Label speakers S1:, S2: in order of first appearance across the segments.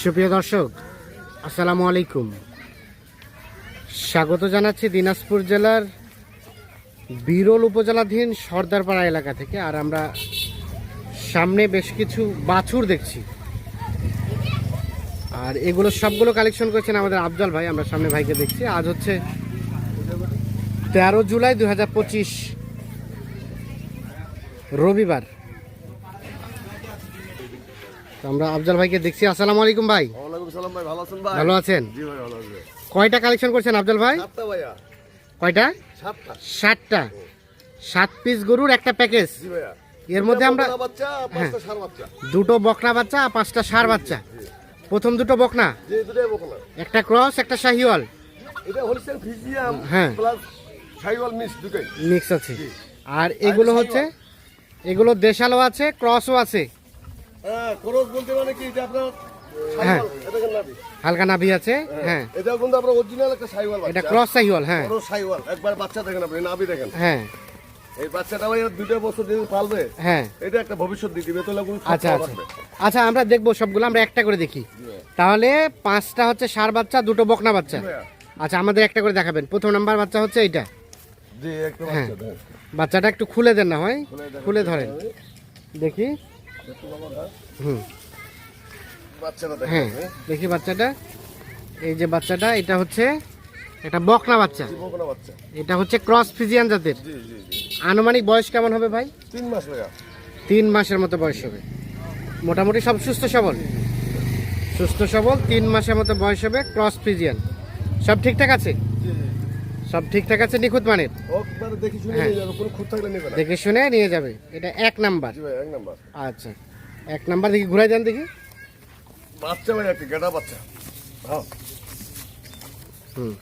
S1: সুপ্রিয় দর্শক, আসসালামু আলাইকুম। স্বাগত জানাচ্ছি দিনাজপুর জেলার বিরল উপজেলাধীন সর্দারপাড়া এলাকা থেকে। আর আমরা সামনে বেশ কিছু বাছুর দেখছি, আর এগুলো সবগুলো কালেকশন করেছেন আমাদের আফজাল ভাই। আমরা সামনে ভাইকে দেখছি। আজ হচ্ছে 13 জুলাই 2025 রবিবার। তো আমরা আফজাল ভাইকে দেখছি। আসসালামু আলাইকুম ভাই।
S2: ওয়ালাইকুম সালাম ভাই, ভালো আছেন ভাই?
S1: ভালো আছেন?
S2: জি ভাই, ভালো আছি।
S1: কয়টা কালেকশন করছেন আফজাল ভাই?
S2: 7টা ভাইয়া।
S1: কয়টা?
S2: 7টা।
S1: 7টা। 7 পিস গরুর একটা প্যাকেজ।
S2: জি ভাইয়া।
S1: এর মধ্যে আমরা
S2: বকনা বাচ্চা, 5টা ষাঁড় বাচ্চা।
S1: দুটো বকনা বাচ্চা আর 5টা ষাঁড় বাচ্চা। প্রথম দুটো বকনা,
S2: জি দুটোই বকনা।
S1: একটা ক্রস একটা শাহিওয়াল।
S2: এটা হোলস্টাইন ফ্রিজিয়ান
S1: হ্যাঁ,
S2: প্লাস শাহিওয়াল মিক্স দুটোই।
S1: মিক্স আছে। আর এগুলো হচ্ছে, এগুলো দেশালও আছে, ক্রসও আছে।
S2: হ্যাঁ, ক্রস বলতে মানে কি, এটা আপনার
S1: হ্যাঁ,
S2: শাহিওয়াল, এটা কেন নাবি?
S1: হালকা নাভি আছে। হ্যাঁ,
S2: এটা কিন্তু আপনার অরিজিনাল একটা শাহিওয়াল বাচ্চা।
S1: এটা ক্রস শাহিওয়াল। হ্যাঁ,
S2: ক্রস শাহিওয়াল। একবার বাচ্চা দেখেন আপনি, নাভি দেখেন।
S1: হ্যাঁ,
S2: এই বাচ্চাটা ভাই 2 বছর দিন পালবে।
S1: হ্যাঁ।
S2: এটা একটা ভবিষ্যৎ দিতে দিবে, তাহলে কোনো
S1: আচ্ছা আচ্ছা আচ্ছা, আমরা দেখবো সবগুলো, আমরা একটা করে দেখি। তাহলে 5টা হচ্ছে ষাঁড় বাচ্চা, দুটো বকনা বাচ্চা। আচ্ছা, আমাদের একটা করে দেখাবেন। প্রথম নাম্বার বাচ্চা হচ্ছে এইটা।
S2: জি, একটা
S1: হ্যাঁ,
S2: বাচ্চা দেন।
S1: বাচ্চাটা একটু খুলে দেন না হয়, খুলে ধরেন দেখি। হুম,
S2: বাচ্চাটা দেখেন।
S1: হ্যাঁ, দেখি বাচ্চাটা। এই যে বাচ্চাটা, এটা হচ্ছে একটা বকনা বাচ্চা।
S2: বকনা বাচ্চা।
S1: এটা হচ্ছে ক্রস ফ্রিজিয়ান জাতের।
S2: জি জি জি।
S1: আনুমানিক বয়স কেমন হবে ভাই?
S2: 3 মাস ভাইয়া।
S1: 3 মাসের মতো বয়স হবে। মোটামুটি সব সুস্থ সবল, সুস্থ সবল 3 মাসের মতো বয়স হবে। ক্রস ফ্রিজিয়ান, সব ঠিকঠাক আছে?
S2: জি জি।
S1: সব ঠিকঠাক আছে, নিখুঁত মানের।
S2: একবার দেখে শুনে
S1: হ্যাঁ।
S2: নিয়ে যাবে, কোনো খুঁত থাকলে নেবে না।
S1: দেখে শুনে নিয়ে যাবে। এটা 1 নাম্বার।
S2: জি ভাই, 1 নাম্বার।
S1: আচ্ছা, 1 নাম্বার। দেখি ঘুরাই দেন দেখি।
S2: বাচ্চা ভাই, একটা গেটা বাচ্চা। হ্যাঁ।
S1: হুম,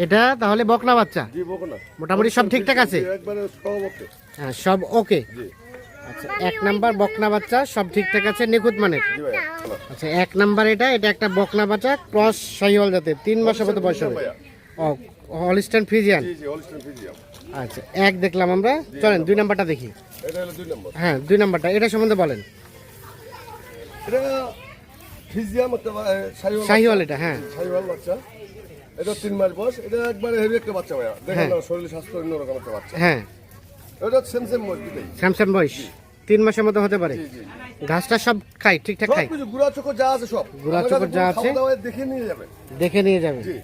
S1: এটা তাহলে বকনা বাচ্চা।
S2: জি বকনা।
S1: মোটামুটি সব ঠিকঠাক আছে?
S2: একবারে সব ওকে।
S1: হ্যাঁ, সব ওকে।
S2: জি।
S1: আচ্ছা, 1 নাম্বার বকনা বাচ্চা, সব ঠিকঠাক আছে, নিখুঁত মানের।
S2: জি ভাই।
S1: আচ্ছা, 1 নাম্বার এটা একটা বকনা বাচ্চা, ক্রস শাহিওয়াল জাতের, 3 মাসের মতো বয়স হবে। ও, হলিস্টাইন ফ্রিজিয়ান।
S2: জি জি, হলিস্টাইন ফ্রিজিয়ান।
S1: আচ্ছা, 1 দেখলাম আমরা। চলেন 2 নাম্বারটা দেখি।
S2: এটা হলো 2 নাম্বার।
S1: হ্যাঁ, 2 নাম্বারটা, এটা সম্বন্ধে বলেন।
S2: এটা ফ্রিজিয়ান একটা
S1: শাহিওয়াল এটা। হ্যাঁ,
S2: শাহিওয়াল বাচ্চা। এটা 3 মাস বয়স। এটা একবারে হেভি একটা বাচ্চা ভাইয়া। দেখেন না, শরীর স্বাস্থ্য অন্যরকম একটা বাচ্চা।
S1: হ্যাঁ,
S2: এটা সেম বয়স দিতেই।
S1: স্যামসাং বয়স 3 মাসের মতো হতে পারে।
S2: জি জি।
S1: ঘাসটা সব খাই, ঠিকঠাক খাই?
S2: সব কিছু গুড়া চোখ যা আছে সব।
S1: গুঁড়া চোখর যা আছে
S2: দেখে নিয়ে যাবে।
S1: দেখে নিয়ে যাবে।
S2: জি।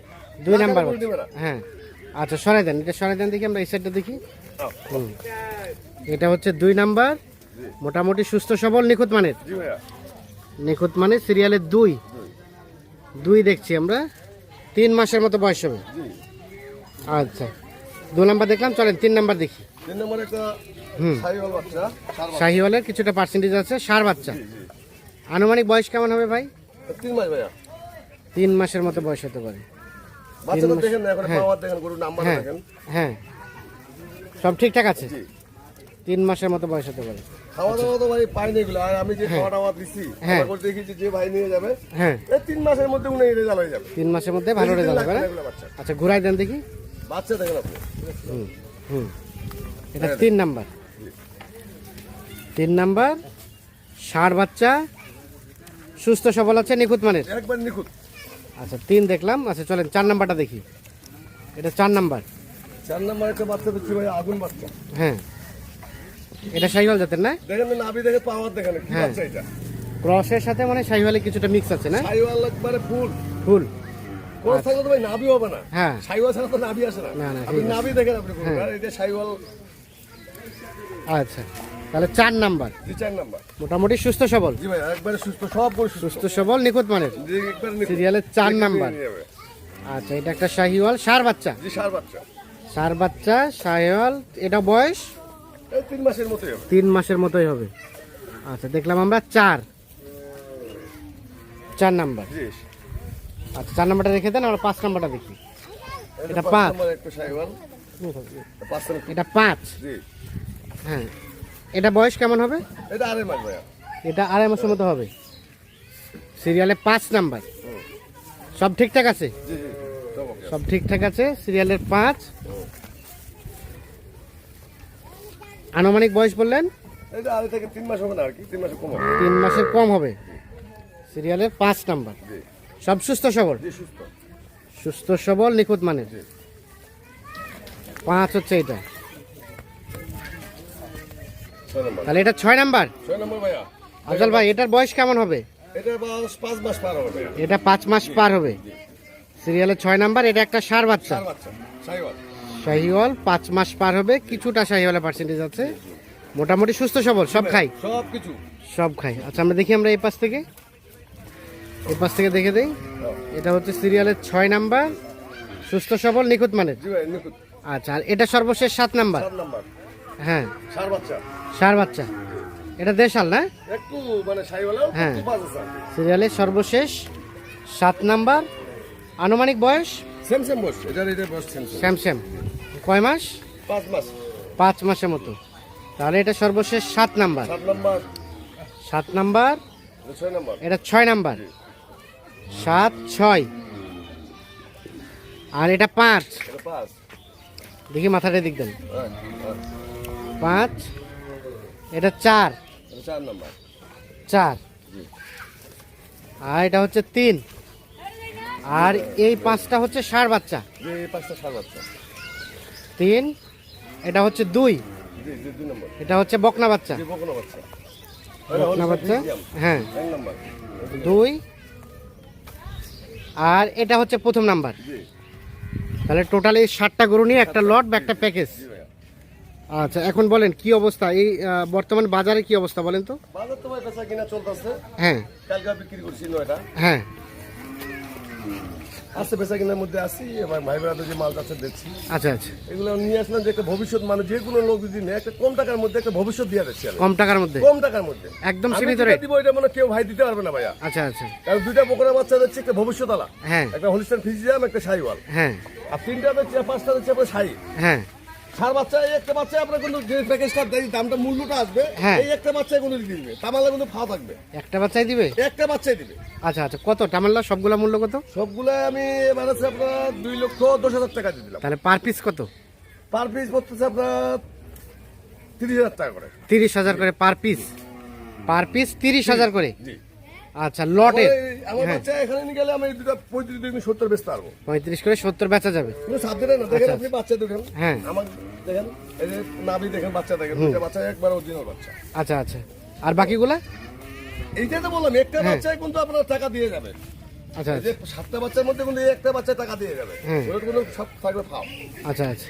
S1: 2 নাম্বার
S2: টাকা করে নেবে না।
S1: হ্যাঁ। আচ্ছা, সরাই দেন, এটা সরাই দেন দেখি, আমরা এই সাইডটা দেখি। হুম, এটা হচ্ছে 2 নাম্বার। মোটামুটি সুস্থ সবল, নিখুঁত মানের।
S2: জি ভাইয়া।
S1: নিখুঁত মানের, সিরিয়ালের 2 দেখছি আমরা। 3 মাসের মতো বয়স হবে।
S2: জি।
S1: আচ্ছা, 2 নাম্বার দেখলাম। চলেন 3 নাম্বার দেখি।
S2: 3 নম্বরে একটা শাহিওয়াল বাচ্চা।
S1: শাহিওয়ালের কিছুটা পার্সেন্টেজ আছে, ষাঁড় বাচ্চা।
S2: জি জি।
S1: আনুমানিক বয়স কেমন হবে ভাই?
S2: 3 মাস ভাইয়া।
S1: 3 মাসের মতো বয়স হতে পারে।
S2: বাচ্চাটা
S1: মাস।
S2: দেখেন না, এখন
S1: হ্যাঁ।
S2: পাওয়ার দেখেন, গরুর নাম্বার
S1: হ্যাঁ,
S2: দেখেন।
S1: হ্যাঁ, সব ঠিকঠাক আছে।
S2: জি।
S1: 3 মাসের মতো বয়স হতে পারে।
S2: খাওয়া দাওয়া তো ভাই পাইনি এগুলো। আর আমি যে খাওয়া দাওয়া দিচ্ছি,
S1: হ্যাঁ।
S2: আমার দেখেছি যে ভাই নিয়ে যাবে,
S1: হ্যাঁ,
S2: এই 3 মাসের মধ্যে উনি রেজাল্ট হয়ে যাবে।
S1: 3 মাসের মধ্যে ভালো রেজাল্ট হবে না?
S2: এগুলো বাচ্চা।
S1: আচ্ছা, ঘুরাই দেন দেখি।
S2: বাচ্চা দেখেন আপনি।
S1: হুম, হুম, এটা 3 নাম্বার। 3 নাম্বার, ষাঁড় বাচ্চা, সুস্থ সবল আছে, নিখুঁত মানের।
S2: একবার নিখুঁত।
S1: আচ্ছা, 3 দেখলাম। আচ্ছা, চলেন 4 নাম্বারটা দেখি। এটা 4 নাম্বার।
S2: 4 নম্বর একটা বাচ্চা দিচ্ছি ভাই, আগুন বাচ্চা।
S1: হ্যাঁ, এটা শাহিওয়াল জাতের না?
S2: দেখেন না, নাভি দেখে পাওয়ার দেখেন কি
S1: হ্যাঁ।
S2: বাচ্চা এটা।
S1: ক্রসের সাথে মানে শাহিওয়ালের কিছুটা মিক্স আছে না?
S2: শাহিওয়াল একবারে ফুল।
S1: ফুল।
S2: কোন থাকলে তো ভাই নাভি হবে না।
S1: হ্যাঁ।
S2: শাহিওয়াল ছাড়া তো নাভি আসে না।
S1: না, না,
S2: আপনি
S1: ঠিক আছে।
S2: নাভি দেখেন আপনি পুরো। আর এটা শাহিওয়াল।
S1: আচ্ছা, তাহলে 4 নাম্বার।
S2: জি, 4 নাম্বার।
S1: মোটামুটি সুস্থ সবল,
S2: জি ভাই, একবারে সুস্থ, সব গরু সুস্থ।
S1: সুস্থ সবল, নিখুঁত মানের।
S2: জি, একবারে নিখুঁত।
S1: সিরিয়ালের 4 নাম্বার।
S2: নিয়ে যাবে।
S1: আচ্ছা, এটা একটা শাহিওয়াল ষাঁড় বাচ্চা।
S2: জি, ষাঁড় বাচ্চা।
S1: ষাঁড় বাচ্চা শাহিওয়াল, এটা বয়স
S2: এই 3 মাসের মতোই হবে।
S1: 3 মাসের মতোই হবে। আচ্ছা, দেখলাম আমরা 4 নাম্বার।
S2: জি।
S1: আচ্ছা, 4 নাম্বারটা রেখে দেন, আমরা 5 নাম্বারটা দেখি। এটা
S2: 5
S1: 5।
S2: নম্বর একটা শাহিওয়াল। 5 নম্বর।
S1: এটা 5।
S2: জি।
S1: হ্যাঁ, এটা বয়স কেমন হবে?
S2: এটা 2.5 মাস ভাইয়া।
S1: এটা 2.5 মাসের মতো হবে। সিরিয়ালে 5 নাম্বার। সব ঠিকঠাক আছে?
S2: জি জি, সব ওকে।
S1: সব ঠিকঠাক আছে, সিরিয়ালের 5। আনুমানিক বয়স বললেন?
S2: এটা আড়াই থেকে 3 মাস হবে না, আর কি 3 মাসে কম হবে।
S1: 3 মাসের কম হবে। সিরিয়ালের 5 নাম্বার।
S2: জি
S1: সব সুস্থ সবল,
S2: জি সুস্থ।
S1: সুস্থ সবল নিখুঁত মানের।
S2: জি
S1: 5 হচ্ছে এটা,
S2: 6 নম্বর।
S1: তাহলে এটা 6 নাম্বার।
S2: 6 নম্বর ভাইয়া।
S1: আফজাল ভাই এটার বয়স কেমন হবে?
S2: এটা 5 মাস পার হবে ভাইয়া।
S1: এটা 5 মাস পার হবে। সিরিয়ালের 6 নাম্বার, এটা একটা ষাঁড় বাচ্চা,
S2: চার বাচ্চা সাইওয়াল।
S1: শাহিওয়াল 5 মাস পার হবে, কিছুটা শাহিওয়ালের পার্সেন্টেজ আছে, মোটামুটি সুস্থ সবল, সব খাই,
S2: সব কিছু।
S1: সব খাই। আচ্ছা আমরা দেখি, আমরা এই পাশ থেকে, এই পাশ থেকে দেখে দেই। এটা হচ্ছে সিরিয়ালের 6 নাম্বার, সুস্থ সবল নিখুঁত মানের।
S2: জি ভাই নিখুঁত।
S1: আচ্ছা, আর এটা সর্বশেষ 7 নাম্বার।
S2: 7 নম্বর।
S1: হ্যাঁ,
S2: সার বাচ্চা।
S1: ষাঁড় বাচ্চা, এটা দেশাল না?
S2: একটু মানে সাইওয়ালেও
S1: হ্যাঁ।
S2: একটু বাজ আছে।
S1: সিরিয়ালের সর্বশেষ 7 নাম্বার, আনুমানিক বয়স
S2: সেম সেম বস। এটা বস সেম সেম।
S1: স্যামস্যাম, কয় মাস?
S2: 5 মাস।
S1: 5 মাসের মতো। তাহলে এটা সর্বশেষ 7 নাম্বার।
S2: 7 নম্বর।
S1: 7 নাম্বার,
S2: 6 নম্বর।
S1: এটা 6 নাম্বার। 7 6, আর এটা 5।
S2: এটা 5।
S1: দেখি মাথাটা দিক দেন।
S2: হ্যাঁ
S1: 5, এটা 4
S2: এটা 4 নম্বর।
S1: 4, আর এটা হচ্ছে 3, আর এই 5টা হচ্ছে ষাঁড় বাচ্চা।
S2: যে 5টা সার বাচ্চা।
S1: 3, এটা হচ্ছে 2,
S2: জি জি 2 নম্বর।
S1: এটা হচ্ছে বকনা বাচ্চা।
S2: যে বকনা বাচ্চা।
S1: বকনা বাচ্চা, হ্যাঁ
S2: 1 নম্বর।
S1: 2, আর এটা হচ্ছে প্রথম নাম্বার।
S2: জি
S1: তাহলে টোটালি 7টা গরু নিয়ে একটা লট বা একটা প্যাকেজ।
S2: জি ভাইয়া।
S1: আচ্ছা এখন বলেন কি অবস্থা, এই বর্তমান বাজারে কি অবস্থা বলেন তো?
S2: বাজার তো ভাই বেচা কিনা চলতেছে।
S1: হ্যাঁ
S2: কালকে বিক্রি করছি 9টা।
S1: হ্যাঁ,
S2: আছে বেচা কিনার মধ্যে আছি। এবার ভাই ব্রাদার যে মাল আছে দেখছি।
S1: আচ্ছা আচ্ছা,
S2: এগুলো নিয়ে আসলাম যে একটা ভবিষ্যৎ, মানে যে কোনো লোক যদি নেয় একটা কম টাকার মধ্যে একটা ভবিষ্যৎ দিয়ে দিচ্ছি আমি।
S1: কম টাকার মধ্যে,
S2: কম টাকার মধ্যে
S1: একদম
S2: আমি
S1: সীমিত
S2: যেটা
S1: রেট।
S2: দিব এটা মানে কেউ ভাই দিতে পারবে না ভাইয়া।
S1: আচ্ছা আচ্ছা,
S2: কারণ 2টা বকরা বাচ্চা দিচ্ছে, একটা ভবিষ্যৎ আলা,
S1: হ্যাঁ
S2: একটা হলিস্টার ফিজিয়াম, একটা সাইওয়াল।
S1: হ্যাঁ
S2: আর 3টা দিচ্ছে, 5টা দিচ্ছে আপনার সাই।
S1: হ্যাঁ,
S2: সার বাচ্চা এই একটা বাচ্চা আপনার কিন্তু যে প্যাকেজটা দেয় দামটা মূল্যটা আসবে,
S1: হ্যাঁ।
S2: এই একটা বাচ্চা কোনো দিবে, তামালে কিন্তু ফাও থাকবে,
S1: একটা বাচ্চাই দিবে?
S2: একটা বাচ্চাই দিবে।
S1: আচ্ছা আচ্ছা, কত টামাল্লা সবগুলা মূল্য কত?
S2: সবগুলা আমি বানাচ্ছি আপনার 2,10,000 টাকা দিয়ে দিলাম।
S1: তাহলে পার পিস কত?
S2: পার পিস পড়তেছে আপনার 30,000 টাকা করে।
S1: 30,000 করে পার পিস, পার পিস 30,000 করে।
S2: জি
S1: আচ্ছা লটে
S2: আমার
S1: হ্যাঁ,
S2: বাচ্চা এখানে নিয়ে গেলে আমি এই দুটো 35-70 বেচতে পারবো।
S1: 35 করে 70 বেচা যাবে।
S2: কোনো সাথ দেবে না। দেখেন
S1: আচ্ছা,
S2: আপনি বাচ্চা দেখেন,
S1: হ্যাঁ।
S2: আমার দেখেন, এই যে নাভি দেখেন, বাচ্চা দেখেন, দুইটা বাচ্চা একবার অরিজিনাল বাচ্চা।
S1: আচ্ছা আচ্ছা, আর বাকিগুলা?
S2: এইটাই তো বললাম, একটা
S1: হ্যাঁ।
S2: বাচ্চায় কিন্তু আপনার টাকা দিয়ে যাবে।
S1: আচ্ছা
S2: এই যে 7টা বাচ্চার মধ্যে কিন্তু এই একটা বাচ্চা টাকা দিয়ে যাবে।
S1: হ্যাঁ।
S2: ওটা কোনো সব থাকবে ফাও।
S1: আচ্ছা আচ্ছা,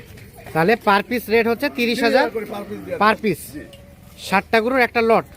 S1: তাহলে পার পিস রেট হচ্ছে 30,000
S2: করে পার পিস দিয়ে
S1: পার পিস।
S2: জি
S1: 60টা গরুর একটা লট।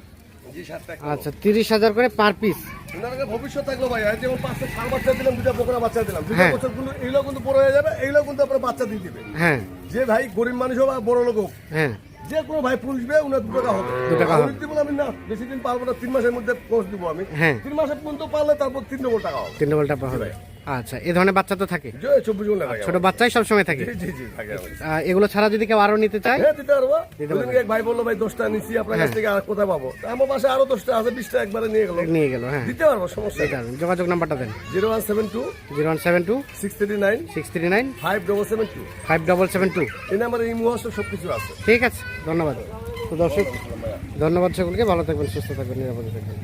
S2: জি 7টা।
S1: আচ্ছা 30,000 করে পার পিস।
S2: ওনার ভবিষ্যৎ থাকলো ভাই, আর যেমন 5টা ষাঁড় বাচ্চা দিলাম, 2টা বকরা বাচ্চা দিলাম, 2টা
S1: হ্যাঁ।
S2: বছর কিন্তু এইগুলো কিন্তু বড় হয়ে যাবে, এইগুলো কিন্তু আপনার বাচ্চা দিয়ে দিবে।
S1: হ্যাঁ
S2: যে ভাই গরিব মানুষ হোক বা বড় লোক হোক,
S1: হ্যাঁ,
S2: যে কোনো ভাই পুষবে উনার 2 টাকা হবে।
S1: 2 টাকা হবে।
S2: আমি যদি বলি আমি না বেশি দিন পারবো না, 3 মাসের মধ্যে কোর্স দিব আমি,
S1: হ্যাঁ।
S2: 3 মাসের পর্যন্ত পারলে তারপর 3 ডবল টাকা হবে।
S1: 3 ডবল টাকা হবে। আচ্ছা, এই ধরনের বাচ্চা তো থাকে,
S2: যে 24 ঘন্টা থাকে
S1: ছোট বাচ্চাই সব সময় থাকে।
S2: জি জি জি থাকে আমার।
S1: এগুলো ছাড়া যদি কেউ আরো নিতে চায়?
S2: হ্যাঁ দিতে পারবো।
S1: দিতে
S2: ওদিন এক ভাই বললো ভাই 10টা নিছি আপনার কাছ
S1: হ্যাঁ।
S2: থেকে, আর কোথায় পাবো? তা আমার বাসায় আরো 10টা আছে, 20টা একবারে নিয়ে গেল,
S1: নিয়ে গেল, হ্যাঁ
S2: দিতে পারবো, সমস্যা নেই।
S1: এটা যোগাযোগ নাম্বারটা দেন।
S2: 0172
S1: 0172
S2: 639
S1: 639
S2: 5772।
S1: 5772।
S2: এই নাম্বারে এই মুহূর্তে সবকিছু আছে।
S1: ঠিক আছে, ধন্যবাদ। তো দর্শক, ধন্যবাদ সকলকে, ভালো থাকবেন, সুস্থ থাকবেন, নিরাপদে থাকবেন।